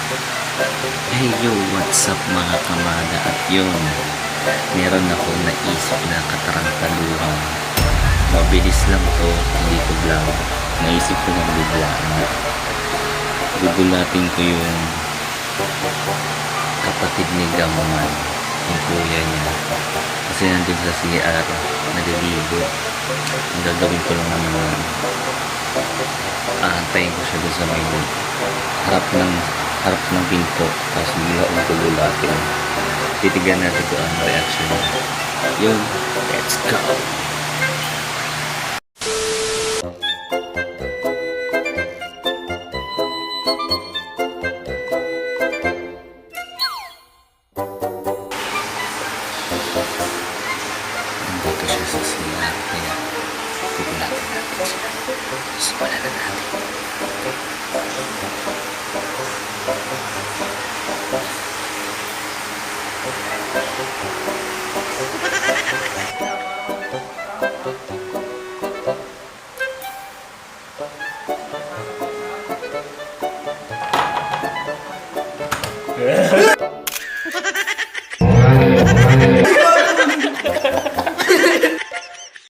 Hey yo, what's up mga kamada? At yun, meron akong naisip na katarantaduhan. Mabilis lang to, hindi ko vlog. Naisip ko lang biglaan. Gugulatin ko yung kapatid ni Gaman, yung kuya niya. Kasi nandun sa CR, naliligo. Ang gagawin ko lang naman, aantayin ko siya doon sa may harap ng pinto, tapos bigla akong gugulatin. Titigan natin kung ano reaction niya. Yun, let's go! Nandito siya sa CR, kaya gugulatin natin siya. Simulan na natin.